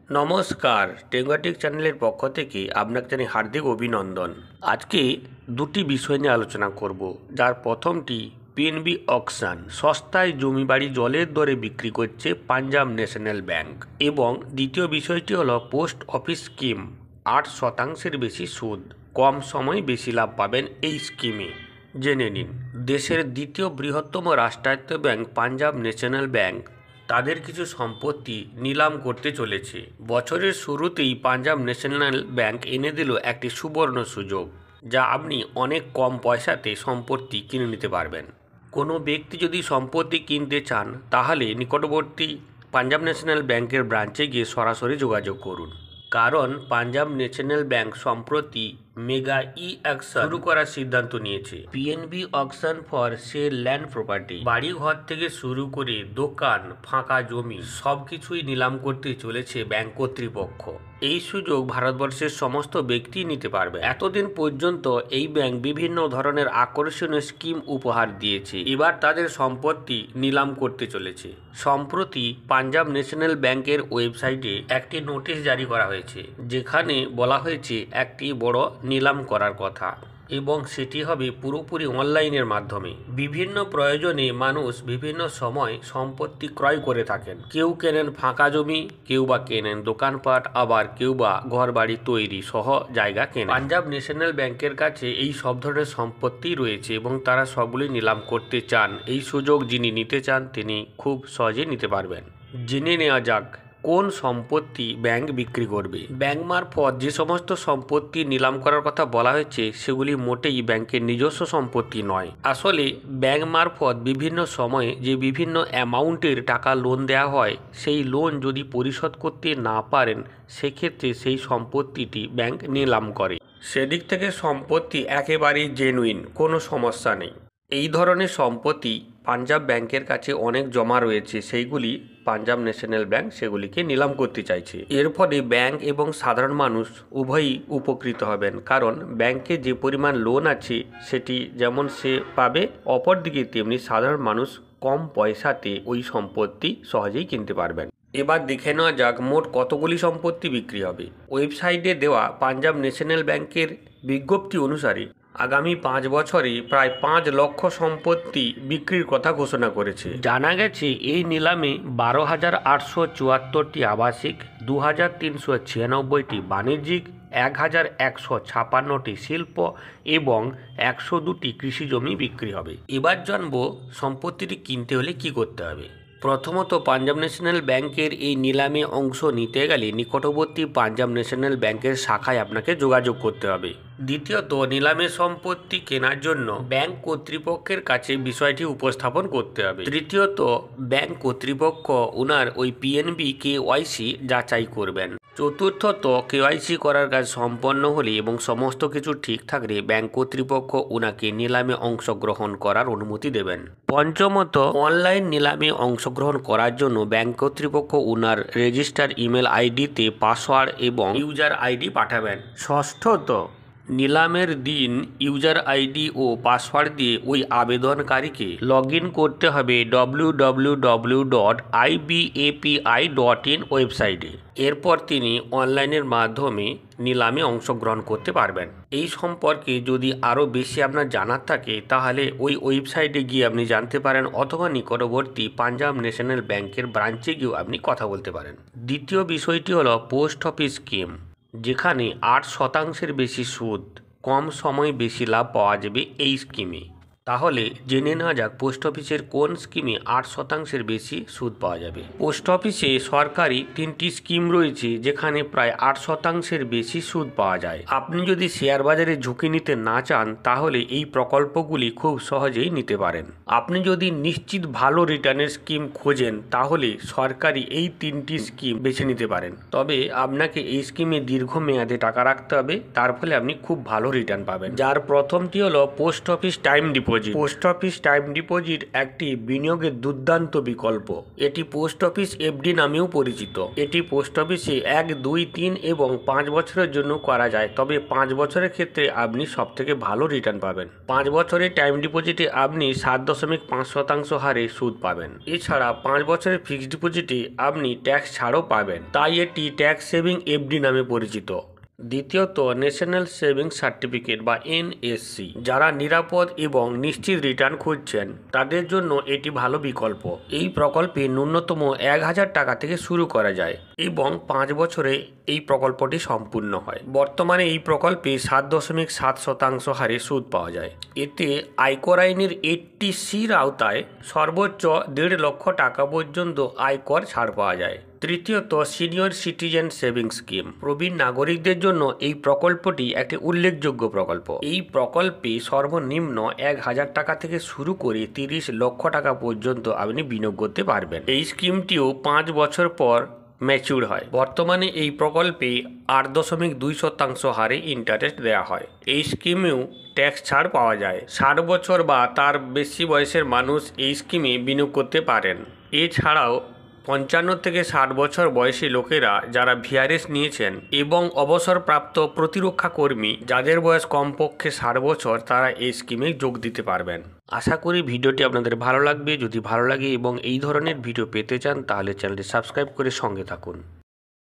নমস্কার, টেঙ্গাটিক চ্যানেলের পক্ষ থেকে আপনাকে জানাই হার্দিক অভিনন্দন। আজকে দুটি বিষয় নিয়ে আলোচনা করব, যার প্রথমটি পিএনবি অকশন, সস্তায় জমি বাড়ি জলের দরে বিক্রি করছে পাঞ্জাব ন্যাশনাল ব্যাংক, এবং দ্বিতীয় বিষয়টি হলো পোস্ট অফিস স্কিম, 8% বেশি সুদ, কম সময়ে বেশি লাভ পাবেন এই স্কিমে। জেনে নিন। দেশের দ্বিতীয় বৃহত্তম রাষ্ট্রায়ত্ত ব্যাংক পাঞ্জাব ন্যাশনাল ব্যাংক তাদের কিছু সম্পত্তি নিলাম করতে চলেছে। বছরের শুরুতেই পাঞ্জাব ন্যাশনাল ব্যাংক এনে দিল একটি সুবর্ণ সুযোগ, যা আপনি অনেক কম পয়সাতে সম্পত্তি কিনে নিতে পারবেন। কোনো ব্যক্তি যদি সম্পত্তি কিনতে চান, তাহলে নিকটবর্তী পাঞ্জাব ন্যাশনাল ব্যাংকের ব্রাঞ্চে গিয়ে সরাসরি যোগাযোগ করুন। কারণ পাঞ্জাব ন্যাশনাল ব্যাংক সম্প্রতি মেগা অকশন শুরু করার সিদ্ধান্ত নিয়েছে। PNB auction for sale land property, বাড়ি ঘর থেকে শুরু করে দোকান, ফাঁকা জমি সবকিছুই নিলাম করতে চলেছে ব্যাংক কর্তৃপক্ষ। এই সুযোগ ভারতবর্ষের সমস্ত ব্যক্তি নিতে পারবে। এতদিন পর্যন্ত এই ব্যাংক বিভিন্ন ধরনের আকর্ষণীয় স্কিম উপহার দিয়েছে, এবার তাদের সম্পত্তি নিলাম করতে চলেছে। সম্প্রতি পাঞ্জাব ন্যাশনাল ব্যাংকের ওয়েবসাইটে একটি নোটিশ জারি করা হয়েছে, যেখানে বলা হয়েছে একটি বড় নিলাম করার কথা, এবং সেটি হবে পুরোপুরি অনলাইনের মাধ্যমে। বিভিন্ন প্রয়োজনে মানুষ বিভিন্ন সময় সম্পত্তি ক্রয় করে থাকেন। কেউ কেনেন ফাঁকা জমি, কেউ বা কেনেন দোকানপাট, আবার কেউ বা ঘর বাড়ি তৈরি সহ জায়গা কেনেন। পাঞ্জাব ন্যাশনাল ব্যাংকের কাছে এই সব ধরনের সম্পত্তি রয়েছে এবং তারা সবগুলি নিলাম করতে চান। এই সুযোগ যিনি নিতে চান তিনি খুব সহজেই নিতে পারবেন। জেনে নেওয়া যাক কোন সম্পত্তি ব্যাংক বিক্রি করবে। ব্যাংক মারফত যে সমস্ত সম্পত্তি নিলাম করার কথা বলা হয়েছে, সেগুলি মোটেই ব্যাংকের নিজস্ব সম্পত্তি নয়। আসলে ব্যাংক মারফত বিভিন্ন সময়ে যে বিভিন্ন অ্যামাউন্টের টাকা লোন দেওয়া হয়, সেই লোন যদি পরিশোধ করতে না পারেন, সেক্ষেত্রে সেই সম্পত্তিটি ব্যাংক নিলাম করে। সেদিক থেকে সম্পত্তি একেবারেই জেনুইন, কোনো সমস্যা নেই। এই ধরনের সম্পত্তি পাঞ্জাব ব্যাংকের কাছে অনেক জমা রয়েছে, সেইগুলি পাঞ্জাব ন্যাশনাল ব্যাংক সেগুলিকে নিলাম করতে চাইছে। এর ফলে ব্যাংক এবং সাধারণ মানুষ উভয়ই উপকৃত হবেন, কারণ ব্যাংকে যে পরিমাণ লোন আছে সেটি যেমন সে পাবে, অপরদিকে তেমনি সাধারণ মানুষ কম পয়সাতে ওই সম্পত্তি সহজেই কিনতে পারবেন। এবার দেখে নেওয়া যাক মোট কতগুলি সম্পত্তি বিক্রি হবে। ওয়েবসাইটে দেওয়া পাঞ্জাব ন্যাশনাল ব্যাংকের বিজ্ঞপ্তি অনুসারে আগামী 5 বছরে প্রায় 5 লক্ষ সম্পত্তি বিক্রির কথা ঘোষণা করেছে। জানা গেছে এই নিলামে 12,874টি আবাসিক, 2,396টি বাণিজ্যিক, 1,156টি শিল্প এবং 102টি কৃষি জমি বিক্রি হবে। এবার জানবো সম্পত্তিটি কিনতে হলে কি করতে হবে। প্রথমত, পাঞ্জাব ন্যাশনাল ব্যাংকের এই নিলামে অংশ নিতে গেলে নিকটবর্তী পাঞ্জাব ন্যাশনাল ব্যাংকের শাখায় আপনাকে যোগাযোগ করতে হবে। দ্বিতীয়ত, নিলামে সম্পত্তি কেনার জন্য ব্যাংক কর্তৃপক্ষের কাছে বিষয়টি উপস্থাপন করতে হবে। তৃতীয়ত, ব্যাংক কর্তৃপক্ষ ওনার ওই পিএনবি কেওয়াইসি যাচাই করবেন। চতুর্থত, কেওয়াইসি করার কাজ সম্পন্ন হলে এবং সমস্ত কিছু ঠিক থাকলে ব্যাংক কর্তৃপক্ষ ওনাকে নিলামে অংশগ্রহণ করার অনুমতি দেবেন। পঞ্চমত, অনলাইন নিলামে অংশগ্রহণ করার জন্য ব্যাংক কর্তৃপক্ষ ওনার রেজিস্টার ইমেল আইডিতে পাসওয়ার্ড এবং ইউজার আইডি পাঠাবেন। ষষ্ঠত, নিলামের দিন ইউজার আইডি ও পাসওয়ার্ড দিয়ে ওই আবেদনকারীকে লগ ইন করতে হবে www.ibapi.in ওয়েবসাইটে। এরপর তিনি অনলাইনের মাধ্যমে নিলামে অংশগ্রহণ করতে পারবেন। এই সম্পর্কে যদি আরও বেশি আপনার জানার থাকে, তাহলে ওই ওয়েবসাইটে গিয়ে আপনি জানতে পারেন, অথবা নিকটবর্তী পাঞ্জাব ন্যাশনাল ব্যাংকের ব্রাঞ্চে গিয়েও আপনি কথা বলতে পারেন। দ্বিতীয় বিষয়টি হলো পোস্ট অফিস স্কিম, যেখানে 8% বেশি সুদ, কম সময়ে বেশি লাভ পাওয়া যাবে এই স্কিমে। তাহলে জেনে নেওয়া যাক পোস্ট অফিসের কোন স্কিমে 8% বেশি সুদ পাওয়া যাবে। পোস্ট অফিসে সরকারি 3টি স্কিম রয়েছে, যেখানে প্রায় 8% বেশি সুদ পাওয়া যায়। আপনি যদি শেয়ার বাজারে ঝুঁকি নিতে না চান, তাহলে এই প্রকল্পগুলি খুব সহজেই নিতে পারেন। আপনি যদি নিশ্চিত ভালো রিটার্নের স্কিম খোঁজেন, তাহলে সরকারি এই 3টি স্কিম বেছে নিতে পারেন। তবে আপনাকে এই স্কিমে দীর্ঘমেয়াদে টাকা রাখতে হবে, তার ফলে আপনি খুব ভালো রিটার্ন পাবেন। যার প্রথমটি হলো post office time deposit. Deposit. Post office time deposit একটি বিনিয়োগের দুর্দান্ত বিকল্প। এটি পোস্ট অফিস এফডি নামেও পরিচিত। এটি পোস্ট অফিসে 1, 2, 3 এবং 5 বছরের জন্য করা যায়, তবে 5 বছরের ক্ষেত্রে আপনি সবথেকে ভালো রিটার্ন পাবেন। 5 বছরের টাইম ডিপোজিটে আপনি 7.5% হারে সুদ পাবেন। এছাড়া 5 বছরের ফিক্সড ডিপোজিটে আপনি ট্যাক্স ছাড়ও পাবেন, তাই এটি ট্যাক্স সেভিং এফডি নামে পরিচিত। দ্বিতীয়ত, ন্যাশনাল সেভিংস সার্টিফিকেট বা এনএসসি। যারা নিরাপদ এবং নিশ্চিত রিটার্ন খুঁজছেন তাদের জন্য এটি ভালো বিকল্প। এই প্রকল্পে ন্যূনতম 1000 টাকা থেকে শুরু করা যায় এবং 5 বছরে এই প্রকল্পটি সম্পূর্ণ হয়। বর্তমানে এই প্রকল্পে 7.7% হারে সুদ পাওয়া যায়। এতে আয়কর আইনের 80C আওতায় সর্বোচ্চ 1.5 লক্ষ টাকা পর্যন্ত আয়কর ছাড় পাওয়া যায়। তৃতীয়ত, সিনিয়র সিটিজেন সেভিংস স্কিম। প্রবীণ নাগরিকদের জন্য এই প্রকল্পটি একটি উল্লেখযোগ্য প্রকল্প। এই প্রকল্পে সর্বনিম্ন 1000 টাকা থেকে শুরু করে 30 লক্ষ টাকা পর্যন্ত আপনি বিনিয়োগ করতে পারবেন। এই স্কিমটিও 5 বছর পর ম্যাচিউর হয়। বর্তমানে এই প্রকল্পে 8.2% হারে ইন্টারেস্ট দেওয়া হয়। এই স্কিমেও ট্যাক্স ছাড় পাওয়া যায়। 60 বছর বা তার বেশি বয়সের মানুষ এই স্কিমে বিনিয়োগ করতে পারেন। এছাড়াও 55 থেকে 60 বছর বয়সী লোকেরা যারা ভিআরএস নিয়েছেন এবং অবসরপ্রাপ্ত প্রতিরক্ষা কর্মী যাদের বয়স কমপক্ষে 60 বছর, তারা এই স্কিমে যোগ দিতে পারবেন। আশা করি ভিডিওটি আপনাদের ভালো লাগবে। যদি ভালো লাগে এবং এই ধরনের ভিডিও পেতে চান তাহলে চ্যানেলটি সাবস্ক্রাইব করে সঙ্গে থাকুন।